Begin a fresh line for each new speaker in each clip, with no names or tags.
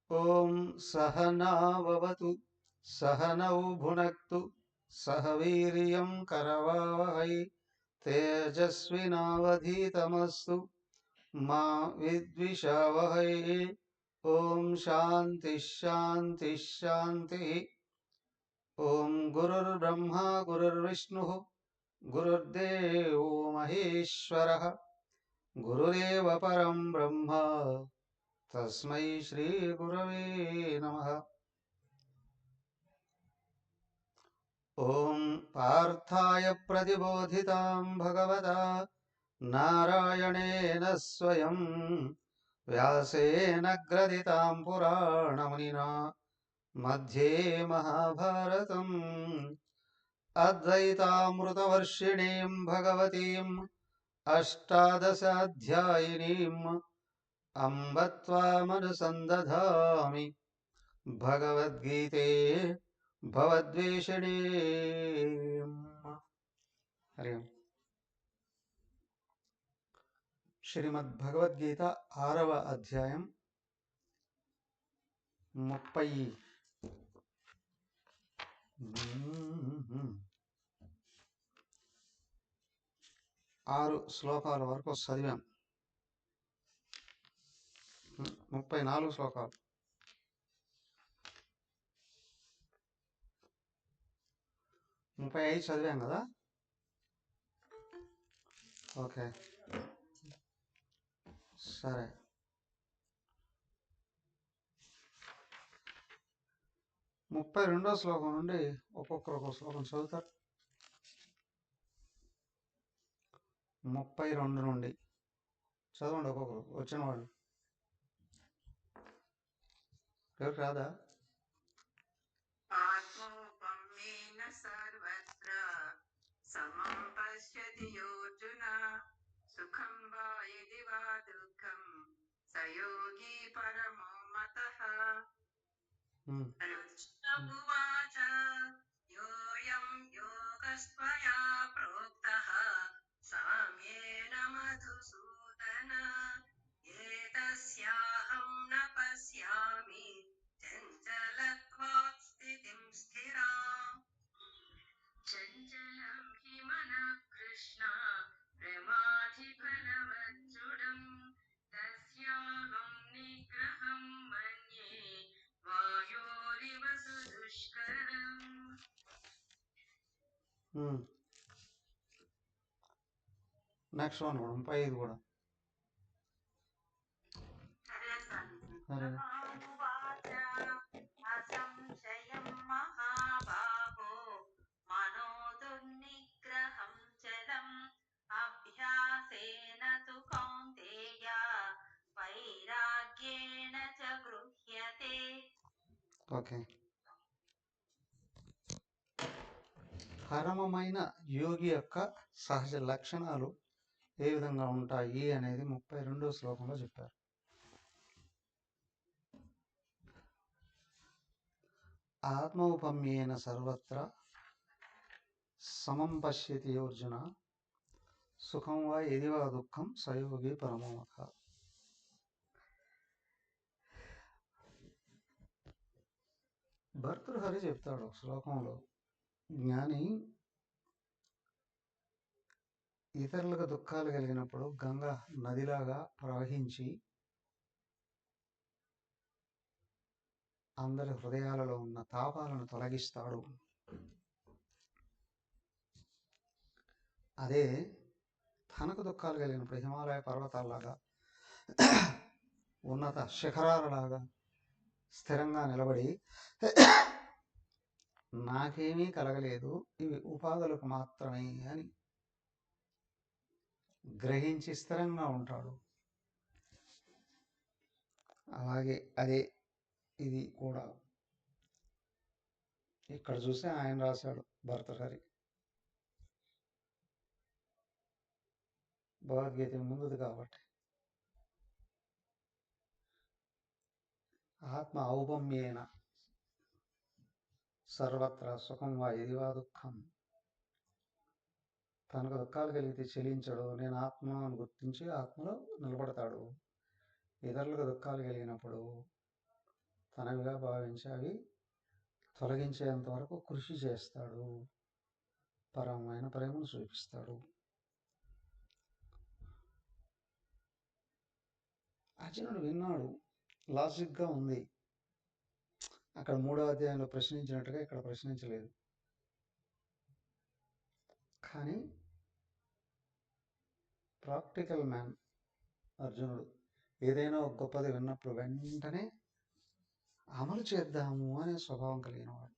ఓం సహనావవతు సహనౌ భునక్తు సహ వీర్యం కరవావహై తేజస్వినావధీతమస్తు మా విద్విషావహై. ఓం శాంతి శాంతి శాంతి. ఓం గురుర్బ్రహ్మా గురుర్విష్ణుః గురుర్దేవో మహేశ్వరః గురురేవ పరం బ్రహ్మ తస్మై శ్రీ గురవే నమః. ఓం పార్థాయ ప్రతిబోధితాం భగవతా నారాయణేన స్వయం వ్యాసేన గ్రథితాం పురాణమునినా మధ్యే మహాభారతం అద్వైతామృతవర్షిణీం భగవతీం అష్టాదశాధ్యాయినీం అంబ త్వామనుసందధామి భగవద్గీతే భవద్వేషిణీం. హరి ఓం. శ్రీమద్భగవద్గీత 6వ అధ్యాయం 36 శ్లోకాల వరకు చదివాం. 34 శ్లోకాలు. 35 చదివాం కదా. ఓకే, సరే. 32వ శ్లోకం నుండి ఒక్కొక్క శ్లోకం చదువుతారు. 32 నుండి చదవండి ఒక్కొక్కరు, వచ్చిన వాళ్ళు. ఎవరికి రాదా?
ఆత్మోపమేన సర్వత్ర సమం పశ్యతి యోర్జున సుఖం వా యది వా దుఃఖం సయోగి పరమో మతః. ఉవాచ యోయం యోగస్త్వయా ప్రోక్తః సామ్యేన మధుసూదన ఏతస్యాహం న పశ్యామి చంచలత్వాత్ స్థితిం స్థిరాం. చంచలం హి మనః కృష్ణ ప్రమాధిఫలవజ్జుడం తస్యాహం నిగ్రహం మన్యే వాయోరివ సుదుష్కరం.
నెక్స్ట్ వన్ కూడా 35 కూడా.
అసంశయం మహాబాహో మనో దుర్నిగ్రహం చలం అభ్యాసేన తు కౌంతేయ వైరాగ్యేణ చ గృహ్యతే.
ఓకే. పరమమైన యోగి యొక్క సహజ లక్షణాలు ఏ విధంగా ఉంటాయి అనేది 32వ శ్లోకంలో చెప్పారు. ఆత్మౌపమ్యేన సర్వత్ర సమం పశ్యతి అర్జున సుఖం వా యది వా దుఃఖం సయోగి పరమో మతః. భర్తృహరి చెప్తాడు శ్లోకంలో, జ్ఞాని ఇతరులకు దుఃఖాలు కలిగినప్పుడు గంగా నదిలాగా ప్రవహించి అందరి హృదయాలలో ఉన్న తాపాలను తొలగిస్తాడు. అదే తనకు దుఃఖాలు కలిగినప్పుడు హిమాలయ పర్వతాలలాగా ఉన్నత శిఖరాలలాగా స్థిరంగా నిలబడి నాకేమీ కలగలేదు, ఇవి ఉపాధులకు మాత్రమే అని గ్రహించి స్థిరంగా ఉంటాడు. అలాగే అదే ఇది కూడా ఇక్కడ చూస్తే ఆయన రాశాడు భర్తహరి. భగవద్గీత ముందుది కాబట్టి. ఆత్మ ఔపమ్యేన సర్వత్ర సుఖం వా ఇది వా దుఃఖం. తనకు దుఃఖాలు కలిగితే చెలించడు, నేను ఆత్మ అని గుర్తించి ఆత్మలో నిలబడతాడు. ఇతరులకు దుఃఖాలు కలిగినప్పుడు తనవిగా భావించి అవి తొలగించేంత వరకు కృషి చేస్తాడు, పరమైన ప్రేమను చూపిస్తాడు. అర్జునుడు విన్నాడు, లాజిక్గా ఉంది. అక్కడ 3వ అధ్యాయంలో ప్రశ్నించినట్టుగా ఇక్కడ ప్రశ్నించలేదు. కానీ ప్రాక్టికల్ మ్యాన్ అర్జునుడు. ఏదైనా ఒక గొప్పది విన్నప్పుడు వెంటనే అమలు చేద్దాము అనే స్వభావం కలిగిన వాడు.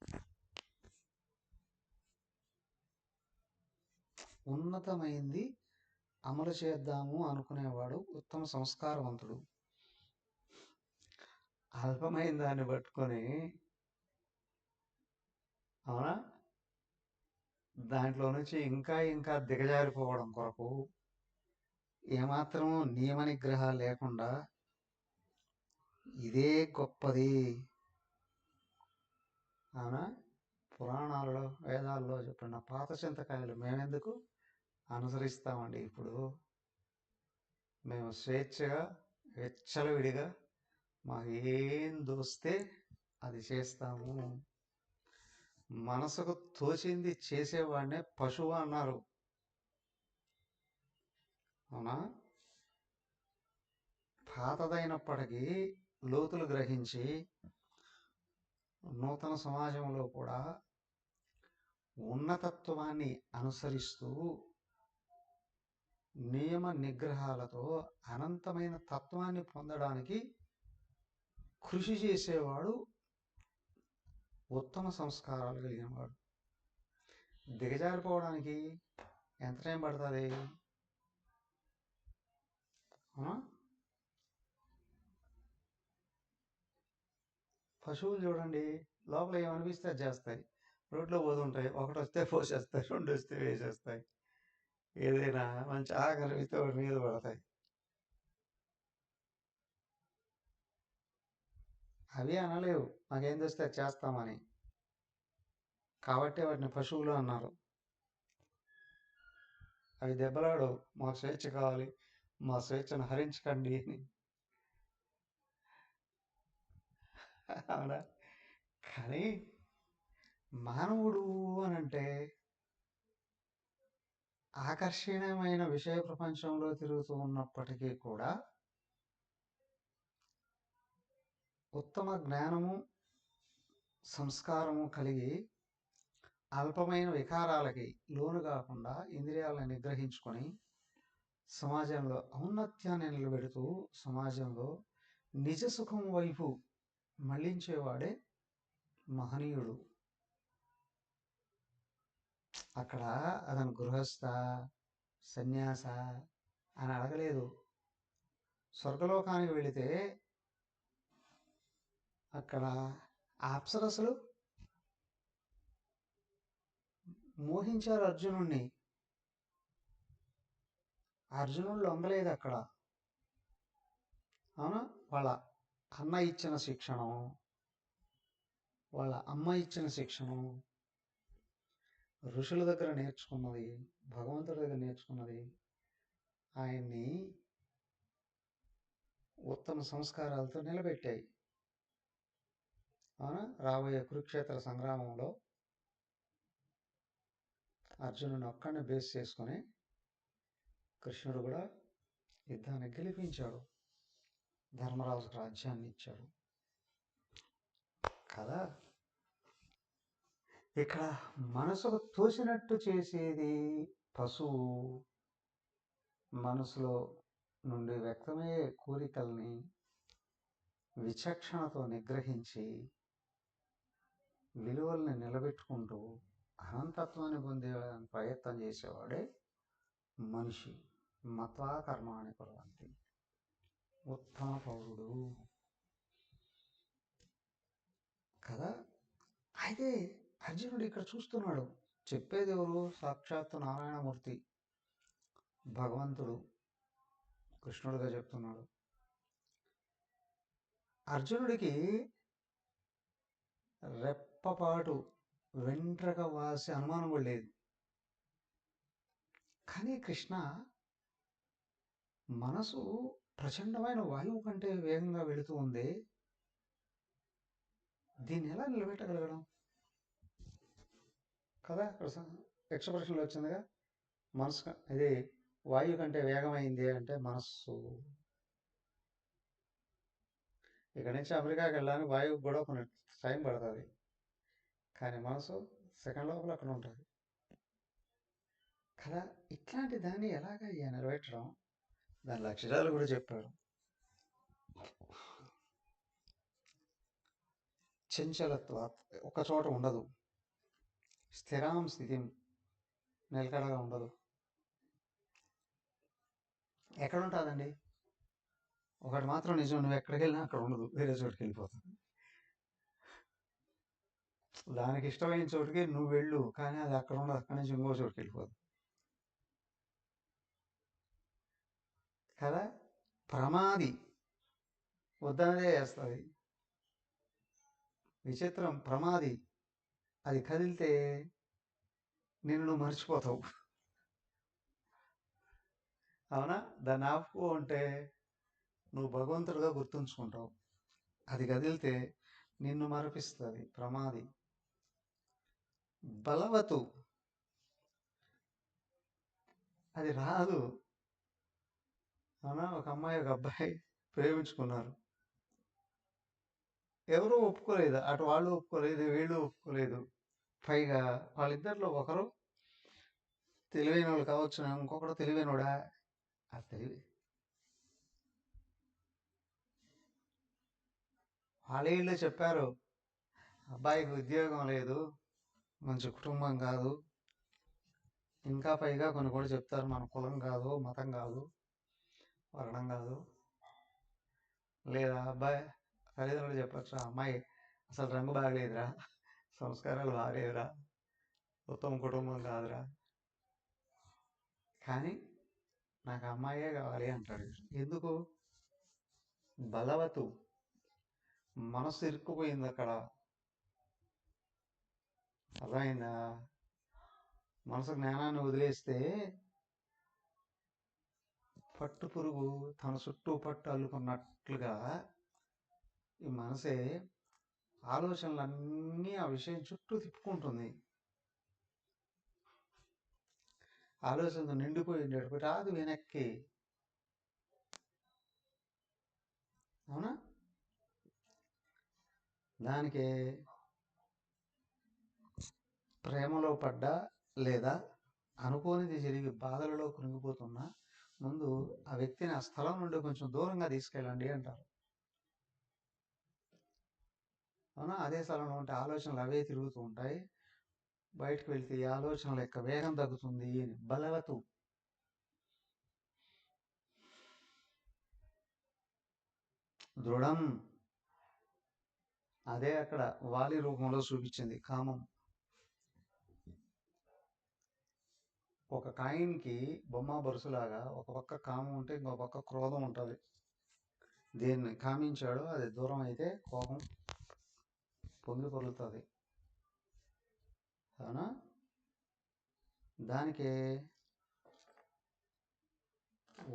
ఉన్నతమైంది అమలు చేద్దాము అనుకునేవాడు ఉత్తమ సంస్కారవంతుడు. అల్పమైన దాన్ని పట్టుకొని అవునా దాంట్లో నుంచి ఇంకా ఇంకా దిగజారిపోవడం కొరకు ఏమాత్రం నియమ నిగ్రహాలు లేకుండా ఇదే గొప్పది, అవునా పురాణాలలో వేదాల్లో చెప్పిన పాత చింతకాయలు మేమెందుకు అనుసరిస్తామండి. ఇప్పుడు మేము స్వేచ్ఛగా విచ్చలవిడిగా మాకు ఏం దోస్తే అది చేస్తాము. మనసుకు తోచింది చేసేవాడినే పశువు అన్నారు, అవునా. పాతదైనప్పటికీ లోతులు గ్రహించి నూతన సమాజంలో కూడా ఉన్నతత్వాన్ని అనుసరిస్తూ నియమ నిగ్రహాలతో అనంతమైన తత్వాన్ని పొందడానికి కృషి చేసేవాడు ఉత్తమ సంస్కారాలు కలిగిన వాడు. దిగజారిపోవడానికి ఎంత టైం పడుతుంది? పశువులు చూడండి, లోపల ఏమనిపిస్తే అది చేస్తాయి. రోడ్లో పోతుంటాయి, ఒకటి వస్తే పోసేస్తాయి, 2 వస్తే వేసేస్తాయి. ఏదైనా మంచి ఆకలి అయితే వాడి మీద పడతాయి. అవి అనలేవు మాకేం తెస్తే అది చేస్తామని, కాబట్టి వాటిని పశువులు అన్నారు. అవి దెబ్బలాడు, మాకు స్వేచ్ఛ కావాలి, మా స్వేచ్ఛను హరించకండి అని, అవునా. కానీ మానవుడు అనంటే ఆకర్షణీయమైన విషయ ప్రపంచంలో తిరుగుతూ ఉన్నప్పటికీ కూడా ఉత్తమ జ్ఞానము సంస్కారము కలిగి అల్పమైన వికారాలకి లోను కాకుండా ఇంద్రియాలను నిగ్రహించుకొని సమాజంలో ఔన్నత్యాన్ని నిలబెడుతూ సమాజంలో నిజ సుఖం వైపు మళ్లించేవాడే మహనీయుడు. అక్కడ అతను గృహస్థ సన్యాస అని అడగలేదు. స్వర్గలోకానికి వెళితే అక్కడ అప్సరసలు మోహించారు అర్జునుణ్ణి. అర్జునుడు లొంగలేదు అక్కడ, అవునా. వాళ్ళ అన్న ఇచ్చిన శిక్షణం, వాళ్ళ అమ్మ ఇచ్చిన శిక్షణం, ఋషుల దగ్గర నేర్చుకున్నది, భగవంతుడి దగ్గర నేర్చుకున్నది ఆయన్ని ఉత్తమ సంస్కారాలతో నిలబెట్టాయి, అవునా. రాబోయే కురుక్షేత్ర సంగ్రామంలో అర్జునుని ఒక్కడిని బేస్ చేసుకొని కృష్ణుడు కూడా యుద్ధాన్ని గెలిపించాడు, ధర్మరాజుకు రాజ్యాన్ని ఇచ్చాడు కదా. ఇక్కడ మనసుకు తోసినట్టు చేసేది పశువు. మనసులో నుండి వ్యక్తమయ్యే కోరికల్ని విచక్షణతో నిగ్రహించి విలువల్ని నిలబెట్టుకుంటూ అనంతత్వాన్ని పొందే ప్రయత్నం చేసేవాడే మనిషి. మత్వా కర్మాణి కుర్వంతి, ఉత్తమ పౌరుడు కదా. అయితే అర్జునుడు ఇక్కడ చూస్తున్నాడు, చెప్పేది ఎవరు? సాక్షాత్తు నారాయణమూర్తి, భగవంతుడు కృష్ణుడిగా చెప్తున్నాడు. అర్జునుడికి రెప్పపాటు వెంట్రక వాసి అనుమానం కూడా లేదు. కానీ కృష్ణ మనసు ప్రచండమైన వాయువు కంటే వేగంగా వెళుతూ ఉంది, దీన్ని ఎలా నిలబెట్టగలగడం కదా. ఎక్స్ప్రెషన్లో వచ్చిందిగా, మనసు ఇది వాయువు కంటే వేగమైంది అంటే మనస్సు. ఇక్కడ నుంచి అమెరికాకి వెళ్ళడానికి వాయువుకి కూడా కొన్ని టైం పడుతుంది, కానీ మనసు సెకండ్ లోపల అక్కడ ఉంటుంది కదా. ఇట్లాంటి దాన్ని ఎలాగ నిలబెట్టడం, దాని లక్షణాలు కూడా చెప్పాడు. చంచలత్వ ఒక చోట ఉండదు, స్థిరాం స్థితి నిలకడగా ఉండదు. ఎక్కడ ఉంటుందండి? ఒకటి మాత్రం నిజం, నువ్వు ఎక్కడికి వెళ్ళినా అక్కడ ఉండదు, వేరే చోటుకి వెళ్ళిపోతుంది. దానికి ఇష్టమైన చోటుకి నువ్వు వెళ్ళు, కానీ అది అక్కడ ఉండదు, అక్కడి నుంచి ఇంకో చోటుకి వెళ్ళిపోదు కదా. ప్రమాది వద్దనదే చేస్తుంది. విచిత్రం, ప్రమాది అది కదిలితే నిన్ను నువ్వు మర్చిపోతావు. అవునా? దాన్ని ఆపుకో అంటే నువ్వు భగవంతుడిగా గుర్తుంచుకుంటావు. అది కదిలితే నిన్ను మరపిస్తుంది, ప్రమాది. బలవతు అది రాదు. అవునా? ఒక అమ్మాయి ఒక అబ్బాయి ప్రేమించుకున్నారు, ఎవరూ ఒప్పుకోలేదు, అటు వాళ్ళు ఒప్పుకోలేదు, వీళ్ళు ఒప్పుకోలేదు. పైగా వాళ్ళిద్దరిలో ఒకరు తెలివైన వాళ్ళు కావచ్చు, ఇంకొకరు తెలివైనోడా. ఆ తెలివి వాళ్ళ చెప్పారు, అబ్బాయికి ఉద్యోగం లేదు, మంచి కుటుంబం కాదు, ఇంకా పైగా కొన్ని కూడా చెప్తారు, మన కులం కాదు, మతం కాదు, వర్ణం కాదు. లేదా అబ్బాయి తల్లిదండ్రులు చెప్పచ్చు, అమ్మాయి అసలు రంగు బాగలేదురా, సంస్కారాలు బాగలేదురా, ఉత్తమ కుటుంబం కాదురా, కానీ నాకు అమ్మాయే కావాలి అంటాడు. ఎందుకు? బలవతు మనసు ఇరుక్కుపోయింది అక్కడ. అర్థమైందా? మనసు జ్ఞానాన్ని వదిలేస్తే పట్టు పురుగు తన చుట్టూ పట్టు అల్లుకున్నట్లుగా ఈ మనసే ఆలోచనలన్నీ ఆ విషయం చుట్టూ తిప్పుకుంటుంది. ఆలోచనతో నిండిపోయి రాదు వెనక్కి. అవునా? దానికి ప్రేమలో పడ్డా లేదా అనుకోనిది జరిగి బాధలలో కృంగిపోతున్నా ముందు ఆ వ్యక్తిని ఆ స్థలం నుండి కొంచెం దూరంగా తీసుకెళ్ళండి అంటారు. అవునా? అదే స్థలంలో ఉంటే ఆలోచనలు అవే తిరుగుతూ ఉంటాయి, బయటకు వెళ్తే ఈ ఆలోచనల యొక్క వేగం తగ్గుతుంది. బలవతు దృఢం, అదే అక్కడ వాలి రూపంలో చూపించింది. కామం ఒక కాయిన్కి బొమ్మ బరుసులాగా ఒక పక్క కామం ఉంటే ఇంకో పక్క క్రోధం ఉంటుంది. దేన్ని కామించాడో అది దూరం అయితే కోపం పొంగి పొరులుతుంది. అవునా? దానికి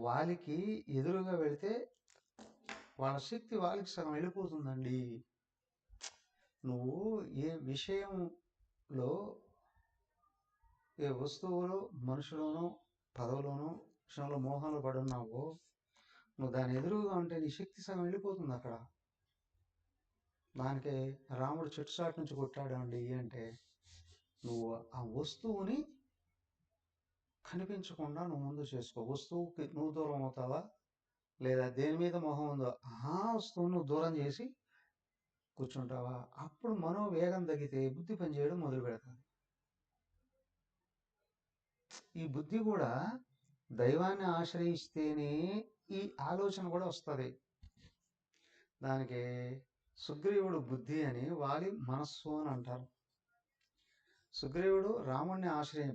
వాలికి ఎదురుగా వెళితే వాళ్ళ శక్తి వాలికి సగం వెళ్ళిపోతుందండి. నువ్వు ఏ విషయంలో, ఏ వస్తువులో, మనుషులోనూ, పదవులోనూ విషయంలో మోహంలో పడున్నావో నువ్వు దాని ఎదురుగా ఉంటే నీ శక్తి సగం వెళ్ళిపోతుంది అక్కడ. దానికి రాముడు చెట్టుచాటు నుంచి కొట్టాడు అండి అంటే నువ్వు ఆ వస్తువుని కనిపించకుండా నువ్వు ముందు చేసుకో. వస్తువుకి నువ్వు దూరం అవుతావా, లేదా దేని మీద మోహం ఉందో ఆ వస్తువును నువ్వు దూరం చేసి కూర్చుంటావా? అప్పుడు మనోవేగం తగ్గితే బుద్ధి పనిచేయడం మొదలు పెడతాది. ఈ బుద్ధి కూడా దైవాన్ని ఆశ్రయిస్తేనే ఈ ఆలోచన కూడా వస్తుంది. దానికి సుగ్రీవుడు బుద్ధి అని, వాలి మనస్సు అని అంటారు. సుగ్రీవుడు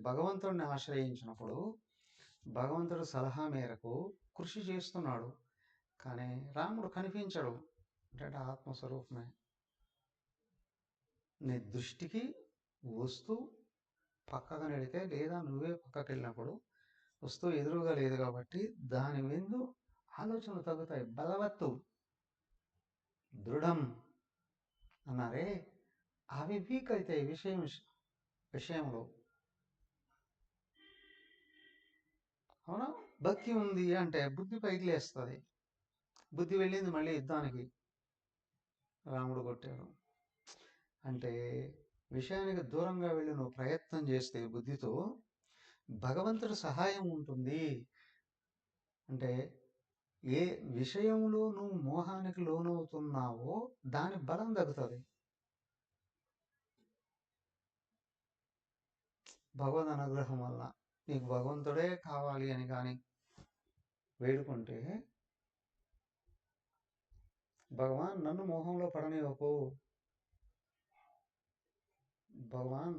భగవంతుడిని ఆశ్రయించినప్పుడు భగవంతుడు సలహా మేరకు కృషి చేస్తున్నాడు. కానీ రాముడు కనిపించడు. అంటే ఆత్మస్వరూపమే. నీ దృష్టికి వస్తూ పక్కగా నెడితే, లేదా నువ్వే పక్కకి వెళ్ళినప్పుడు వస్తువు ఎదురుగా లేదు కాబట్టి దాని విందు ఆలోచనలు తగ్గుతాయి. బలవత్తు దృఢం అన్నారే, అవి వీక్ అవుతాయి విషయంలో. అవునా? భక్తి ఉంది అంటే బుద్ధి పైకి లేస్తుంది. బుద్ధి వెళ్ళింది మళ్ళీ యుద్ధానికి. రాముడు కొట్టాడు అంటే విషయానికి దూరంగా వెళ్ళి నువ్వు ప్రయత్నం చేస్తే బుద్ధితో భగవంతుడి సహాయం ఉంటుంది. అంటే ఏ విషయంలో నువ్వు మోహానికి లోనవుతున్నావో దాని బలం తగ్గుతుంది. భగవద్ అనుగ్రహం వల్ల నీకు భగవంతుడే కావాలి అని కానీ వేడుకుంటే, భగవాన్ నన్ను మోహంలో పడనివ్వకు, భగవాన్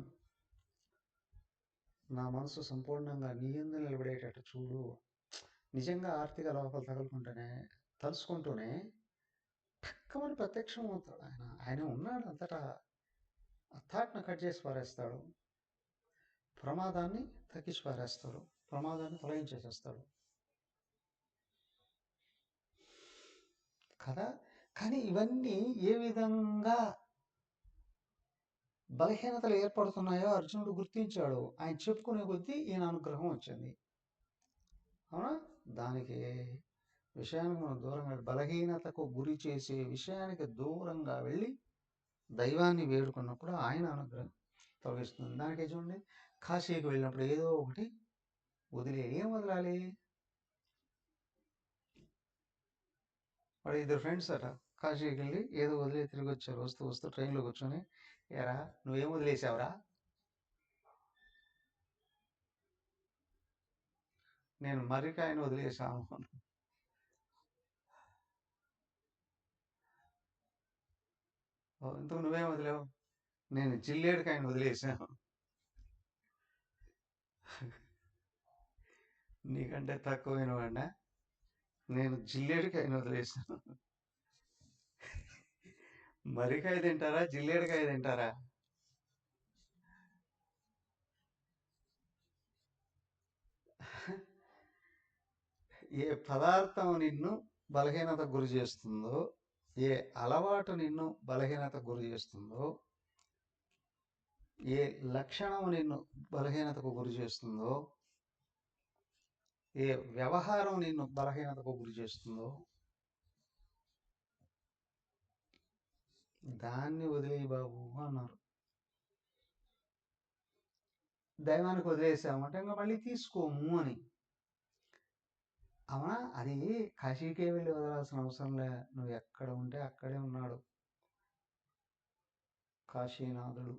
నా మనసు సంపూర్ణంగా నీ యందు నిలబడేటట్టు చూడు. నిజంగా ఆర్తిక లోపల తలుసుకుంటూనే టక్కమని ప్రత్యక్షం అవుతాడు. ఆయన ఉన్నాడు అంతటా. ఆ థాట్ను కట్ చేసి పారేస్తాడు. ప్రమాదాన్ని తగ్గించి పారేస్తాడు. ప్రమాదాన్ని తొలగించేసేస్తాడు కదా. కానీ ఇవన్నీ ఏ విధంగా బలహీనతలు ఏర్పడుతున్నాయో అర్జునుడు గుర్తించాడు. ఆయన చెప్పుకునే కొద్దీ ఈయన అనుగ్రహం వచ్చింది. అవునా? దానికి విషయానికి మనం దూరంగా, బలహీనతకు గురి చేసే విషయానికి దూరంగా వెళ్ళి దైవాన్ని వేడుకున్నప్పుడు ఆయన అనుగ్రహం తొలగిస్తుంది. దానికి చూడండి, కాశీకి వెళ్ళినప్పుడు ఏదో ఒకటి ఏం వదలాలి? వాడు 2 ఫ్రెండ్స్ అట కాశీకి వెళ్ళి ఏదో వదిలే తిరిగి వచ్చారు. వస్తూ ట్రైన్లో కూర్చొని, ఏరా నువ్వేం వదిలేసావురా? నేను మర్రికాయను వదిలేసాను. ఇంతకు నువ్వేం వదిలేవు? నేను జిల్లేడుకాయను వదిలేసాను. నీకంటే తక్కువైన వాడినా? నేను జిల్లేడుకాయను వదిలేసాను. మర్రికాయ తింటారా, జిల్లేడుకాయ తింటారా? ఏ పదార్థం నిన్ను బలహీనత గురి చేస్తుందో, ఏ అలవాటు నిన్ను బలహీనత గురి చేస్తుందో, ఏ లక్షణం నిన్ను బలహీనతకు గురి చేస్తుందో, ఏ వ్యవహారం నిన్ను బలహీనతకు గురి చేస్తుందో దాన్ని వదిలేయి బాబు అన్నారు. దైవానికి వదిలేసామంటే ఇంకా మళ్ళీ తీసుకోము అని. అవునా? అది కాశీకే వెళ్ళి వదలాల్సిన అవసరం లే. నువ్వు ఎక్కడ ఉంటే అక్కడే ఉన్నాడు కాశీనాథుడు,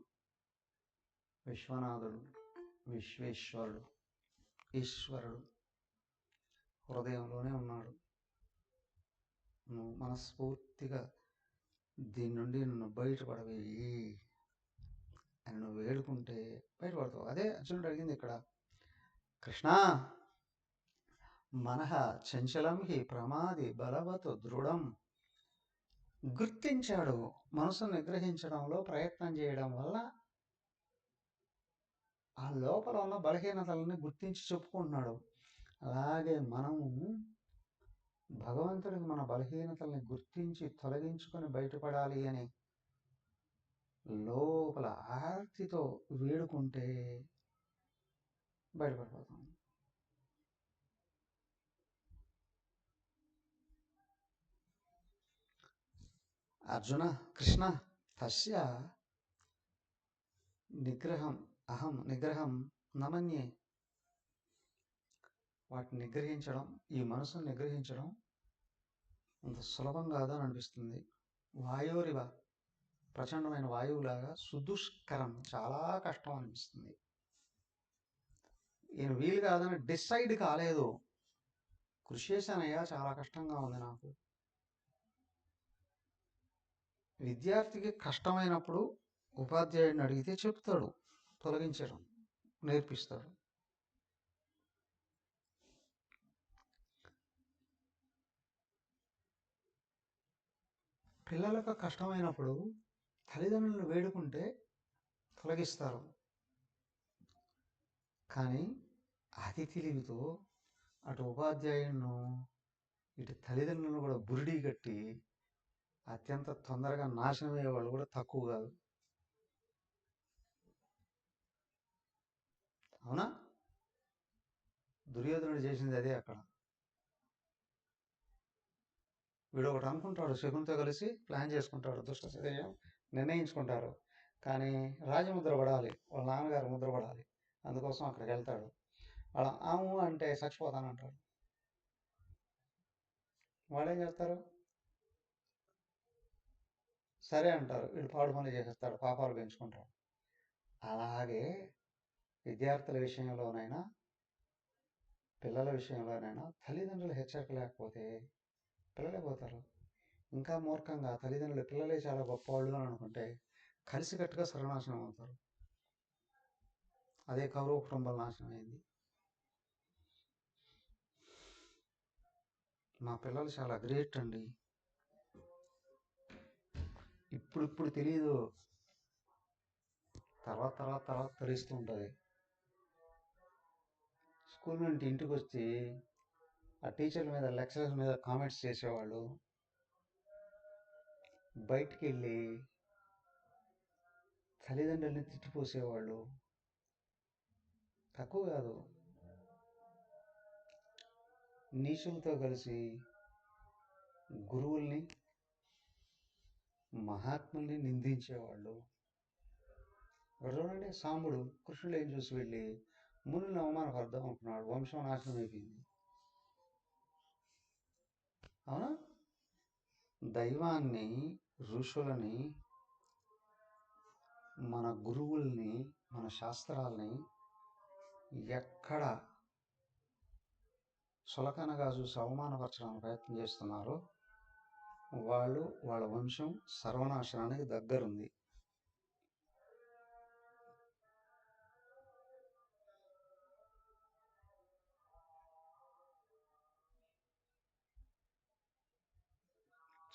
విశ్వనాథుడు, విశ్వేశ్వరుడు, ఈశ్వరుడు హృదయంలోనే ఉన్నాడు. నువ్వు మనస్ఫూర్తిగా దీని నుండి నన్ను బయటపడవేయి అని నువ్వు వేడుకుంటే బయటపడతావు. అదే అర్జునుడు అడిగింది ఇక్కడ. కృష్ణ, మనః చంచలం హి ప్రమాది బలవతు దృఢం. గుర్తించాడు. మనసును నిగ్రహించడంలో ప్రయత్నం చేయడం వల్ల ఆ లోపల ఉన్న బలహీనతలని గుర్తించి చెప్పుకుంటున్నాడు. అలాగే మనము భగవంతుడికి మన బలహీనతల్ని గుర్తించి తొలగించుకొని బయటపడాలి అని లోపల ఆర్తితో వేడుకుంటే బయటపడిపోతాం. అర్జున కృష్ణ తస్య నిగ్రహం నమన్యే. వాటిని నిగ్రహించడం, ఈ మనసును నిగ్రహించడం అంత సులభం కాదు అని అనిపిస్తుంది. వాయోరివ ప్రచండమైన వాయువులాగా సుదుష్కరం చాలా కష్టం అనిపిస్తుంది. ఈయన వీలు కాదని డిసైడ్ కాలేదు. కృషి చేశానయ్యా, చాలా కష్టంగా ఉంది నాకు. విద్యార్థికి కష్టమైనప్పుడు ఉపాధ్యాయుడిని అడిగితే చెప్తాడు, తొలగించడం నేర్పిస్తాడు. పిల్లలకు కష్టమైనప్పుడు తల్లిదండ్రులను వేడుకుంటే తొలగిస్తారు. కానీ అతి తెలివితో అటు ఉపాధ్యాయులను ఇటు తల్లిదండ్రులను కూడా బురిడీ కట్టి అత్యంత తొందరగా నాశనమయ్యే వాళ్ళు కూడా తక్కువ కాదు. అవునా? దుర్యోధనుడు చేసింది అదే. అక్కడ వీడు ఒకటి అనుకుంటాడు, శకునితో కలిసి ప్లాన్ చేసుకుంటాడు, దుష్ట చర్యం నిర్ణయించుకుంటారు. కానీ రాజముద్ర పడాలి, వాళ్ళ నాన్నగారు ముద్ర పడాలి, అందుకోసం అక్కడికి వెళ్తాడు. వాళ్ళ ఆము అంటే చచ్చిపోతానంటాడు. వాళ్ళేం చేస్తారు? సరే అంటారు. వీడు పాడు పనులు చేసేస్తాడు, పాపాలు పెంచుకుంటాడు. అలాగే విద్యార్థుల విషయంలోనైనా పిల్లల విషయంలోనైనా తల్లిదండ్రులు హెచ్చరిక లేకపోతే పిల్లలే పోతారు. ఇంకా మూర్ఖంగా తల్లిదండ్రులు పిల్లలే చాలా గొప్పవాళ్ళు అని అనుకుంటే కలిసికట్టుగా సర్వనాశనం అవుతారు. అదే కౌరవ కుటుంబం నాశనం అయింది. మా పిల్లలు చాలా గ్రేట్ అండి. ఇప్పుడు తెలియదు, తర్వాత తర్వాత తర్వాత తెలుస్తూ ఉంటుంది. స్కూల్ నుండి ఇంటికి వచ్చి ఆ టీచర్ల మీద లెక్చరర్స్ మీద కామెంట్స్ చేసేవాళ్ళు, బయటికి వెళ్ళి తల్లిదండ్రుల్ని తిట్టిపోసేవాళ్ళు తక్కువ కాదు. నీచులతో కలిసి గురువుల్ని మహాత్ముల్ని నిందించేవాళ్ళు. ఇక్కడ చూడండి, సాంబుడు కృష్ణుడు ఏం చూసి వెళ్ళి మునుల్ని అవమానపడదాం అనుకున్నాడు, వంశం నాశనం అయిపోయింది. అవునా? దైవాన్ని, ఋషులని, మన గురువుల్ని, మన శాస్త్రాల్ని ఎక్కడ చులకనగా చూసి అవమానపరచడానికి ప్రయత్నం చేస్తున్నారో వాళ్ళ వంశం సర్వనాశనానికి దగ్గరుంది.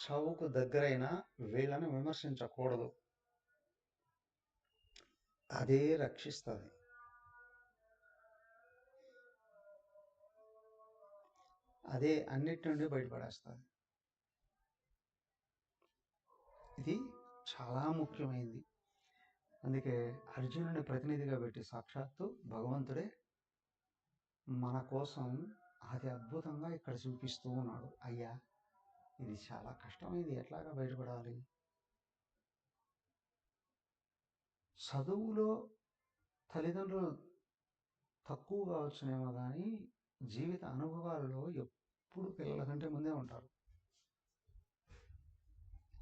చావుకు దగ్గరైన వీళ్ళని విమర్శించకూడదు, అదే రక్షిస్తుంది. అదే అన్నిటి నుండి బయటపడేస్తుంది. ఇది చాలా ముఖ్యమైనది. అందుకే అర్జునుడిని ప్రతినిధిగా పెట్టి సాక్షాత్తు భగవంతుడే మన కోసం అది అద్భుతంగా ఇక్కడ చూపిస్తూ ఉన్నాడు. అయ్యా, ఇది చాలా కష్టమైంది, ఎట్లాగా బయటపడాలి? చదువులో తల్లిదండ్రులు తక్కువ కావచ్చునేమో కానీ జీవిత అనుభవాలలో ఎప్పుడు పిల్లల కంటే ముందే ఉంటారు.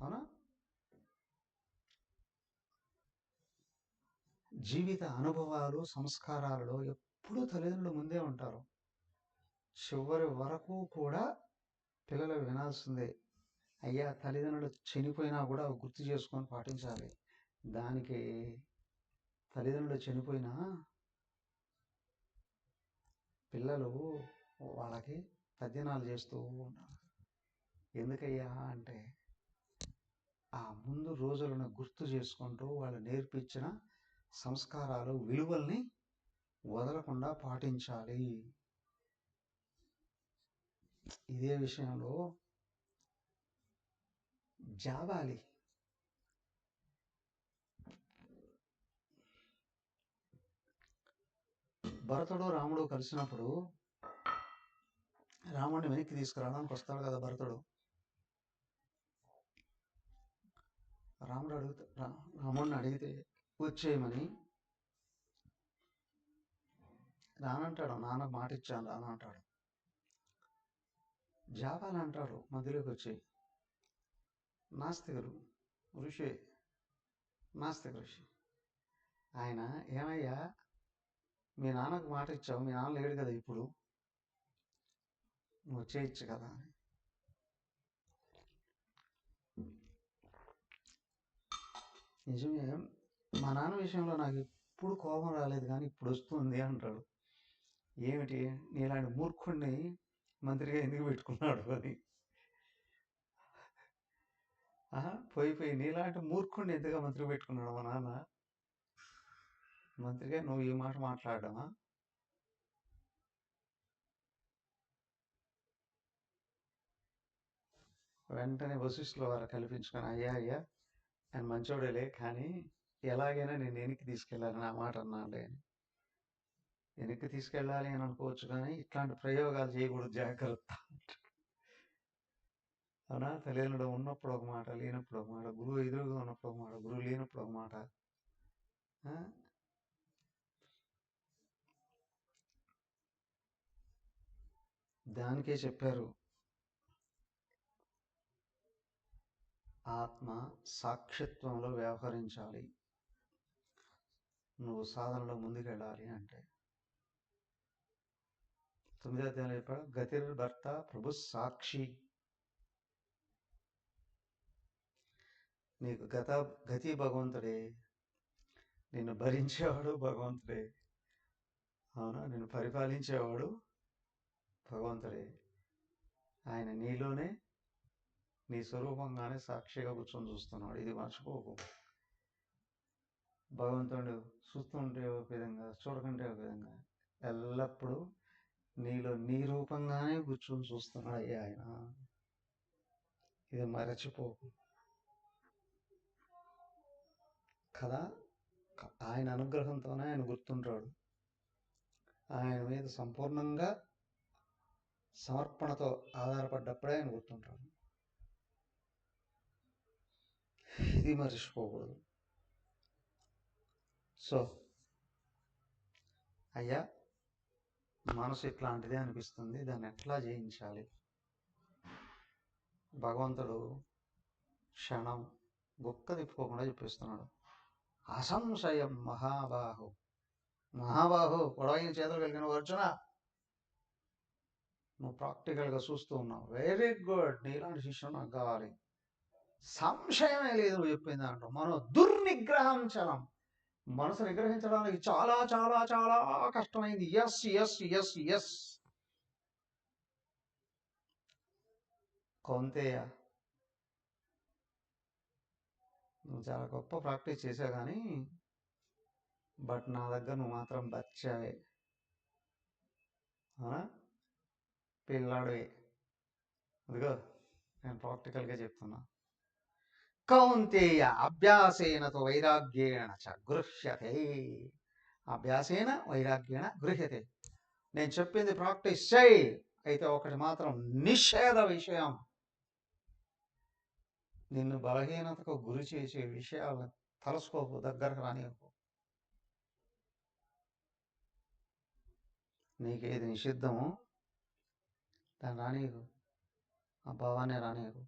అవునా? జీవిత అనుభవాలు, సంస్కారాలలో ఎప్పుడూ తల్లిదండ్రులు ముందే ఉంటారు. చివరి వరకు కూడా పిల్లలు వినాల్సిందే. అయ్యా, తల్లిదండ్రులు చనిపోయినా కూడా గుర్తు చేసుకొని పాటించాలి. దానికి తల్లిదండ్రులు చనిపోయినా పిల్లలు వాళ్ళకి తద్దినాలు చేస్తూ ఉంటారు. ఎందుకయ్యా అంటే ఆ ముందు రోజులను గుర్తు చేసుకుంటూ వాళ్ళు నేర్పించిన సంస్కారాలు, విలువల్ని వదలకుండా పాటించాలి. ఇదే విషయంలో జాబాలి భరతుడు రాముడు కలిసినప్పుడు రాముడిని వెనక్కి తీసుకురావడానికి వస్తాడు కదా భరతుడు. రాముడిని అడిగితే వచ్చేయమని రానంటాడు. నాన్నకు మాట ఇచ్చాను రాను అంటాడు. జాపాలు అంటాడు మధ్యలోకి వచ్చి, నాస్తికుడు ఋషి, నాస్తిక ఋషి. ఆయన, ఏమయ్యా మీ నాన్నకు మాట ఇచ్చావు, మీ నాన్న లేడు కదా ఇప్పుడు, నువ్వు వచ్చేయచ్చు కదా అని. నిజమే, మా నాన్న విషయంలో నాకు ఎప్పుడు కోపం రాలేదు కానీ ఇప్పుడు వస్తుంది అంటాడు. ఏమిటి, నీలాంటి మూర్ఖుడిని మంత్రిగా ఎందుకు పెట్టుకున్నాడు అని. పోయి నీలాంటి మూర్ఖుడిని ఎందుకు మంత్రిగా పెట్టుకున్నాడు మా నాన్న, మంత్రిగా నువ్వు ఈ మాట మాట్లాడమా? వెంటనే వశిష్ఠుల వారు కల్పించుకొని, అయ్యా అయ్యా ఆయన మంచోడేలే, కానీ ఎలాగైనా నేను వెనక్కి తీసుకెళ్ళాలి నా మాట అన్నాడే అని. వెనక్కి తీసుకెళ్ళాలి అని అనుకోవచ్చు కానీ ఇట్లాంటి ప్రయోగాలు చేయకూడదు, జాగ్రత్త. అవునా, తల్లిదండ్రులు ఉన్నప్పుడు ఒక మాట, లేనప్పుడు ఒక మాట, గురువు ఎదురుగా ఉన్నప్పుడు ఒక మాట, గురువు లేనప్పుడు ఒక మాట. దానికే చెప్పారు, ఆత్మ సాక్షిత్వంలో వ్యవహరించాలి నువ్వు సాధనలో ముందుకెళ్ళాలి అంటే. 9వ అధ్యాయంలో చెప్పాడు, గతిర్భర్త ప్రభు సాక్షి. నీకు గతి భగవంతుడే, నిన్ను భరించేవాడు భగవంతుడే. అవునా, నిన్ను పరిపాలించేవాడు భగవంతుడే. ఆయన నీలోనే, నీ స్వరూపంగానే సాక్షిగా కూర్చొని చూస్తున్నాడు. ఇది మర్చిపోకు. భగవంతుడు చూస్తుంటే ఒక విధంగా, చూడకుంటే ఒక విధంగా, ఎల్లప్పుడూ నీలో నీ రూపంగానే కూర్చొని చూస్తున్నాడు అయ్యా ఆయన. ఇది మరచిపోకు కదా. ఆయన అనుగ్రహంతోనే ఆయన గుర్తుంటాడు. ఆయన మీద సంపూర్ణంగా సమర్పణతో ఆధారపడ్డప్పుడే ఆయన గుర్తుంటాడు. ఇది మర్చిపోకూడదు. సో అయ్యా, మనసు ఇట్లాంటిదే అనిపిస్తుంది, దాన్ని ఎట్లా జయించాలి? భగవంతుడు క్షణం గొక్క తిప్పుకోకుండా చెప్పిస్తున్నాడు, అసంశయం మహాబాహు. మహాబాహు, పొడవైన చేతులు కలిగిన అర్జున, నువ్వు ప్రాక్టికల్గా చూస్తూ ఉన్నావు, వెరీ గుడ్, నీలాంటి శిష్యుడు నాకు కావాలి. సంశయమే లేదు నువ్వు చెప్పింది దాంట్లో. మనం దుర్నిగ్రహం చలం, మనసు నిగ్రహించడానికి చాలా చాలా చాలా కష్టమైంది. Yes yes yes yes. Kaunteya, నువ్వు చాలా గొప్ప ప్రాక్టీస్ చేసావు కానీ బట్ నా దగ్గర నువ్వు మాత్రం బచ్చావే, పిల్లాడువే. అదిగో నేను ప్రాక్టికల్గా చెప్తున్నా. కౌంతేయ అభ్యాసేనతో వైరాగ్యేణ చ గృహ్యతే. అభ్యాసేన వైరాగ్యేణ గృహ్యతే. నేను చెప్పింది ప్రాక్టీస్ చేయి. అయితే ఒకటి మాత్రం నిషేధ విషయం, నిన్ను బలహీనతకు గురి చేసే విషయాలను తలసుకోకు, దగ్గరకు రానివ్వకు. నీకేది నిషిద్ధమో దాన్ని రానియకు, ఆ భావాన్ని రానియకు.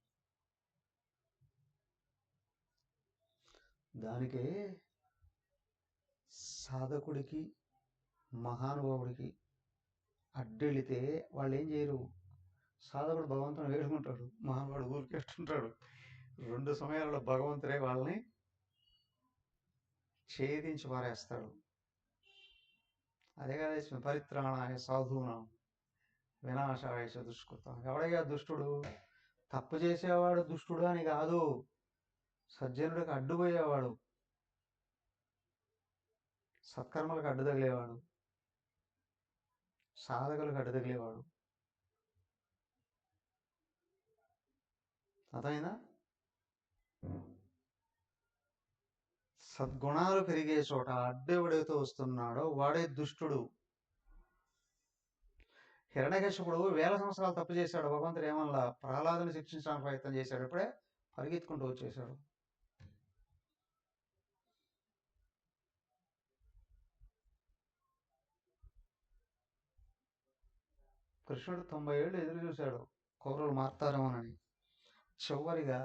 దానికే సాధకుడికి మహానుభావుడికి అడ్డెళితే వాళ్ళు ఏం చేయరు. సాధకుడు భగవంతుని వేడుకుంటాడు, మహానుభావుడు ఊరికేస్తుంటాడు. 2 సమయాలలో భగవంతుడే వాళ్ళని ఛేదించి పారేస్తాడు. అదే కదా పరిత్రాణాయ సాధూనాం వినాశాయ చ దుష్కృతాం. ఎవడయ్యా దుష్టుడు? తప్పు చేసేవాడు దుష్టుడు అని కాదు, సజ్జనుడికి అడ్డుపోయేవాడు, సత్కర్మలకు అడ్డు తగిలేవాడు, సాధకులకు అడ్డు తగిలేవాడు. అర్థమైందా? సద్గుణాలు పెరిగే చోట అడ్డు ఎవడైతే వస్తున్నాడో వాడే దుష్టుడు. హిరణ్యకశిపుడు 1000 సంవత్సరాలు తప్పు చేశాడు. భగవంతుడు ఏమల్లా ప్రహ్లాదుని శిక్షించడానికి ప్రయత్నం చేశాడు, ఇప్పుడే పరిగెత్తుకుంటూ వచ్చేశాడు. కృష్ణుడు 90 ఏళ్ళు ఎదురు చూశాడు, కౌరవులు మారుతారేమోనని. చివరిగా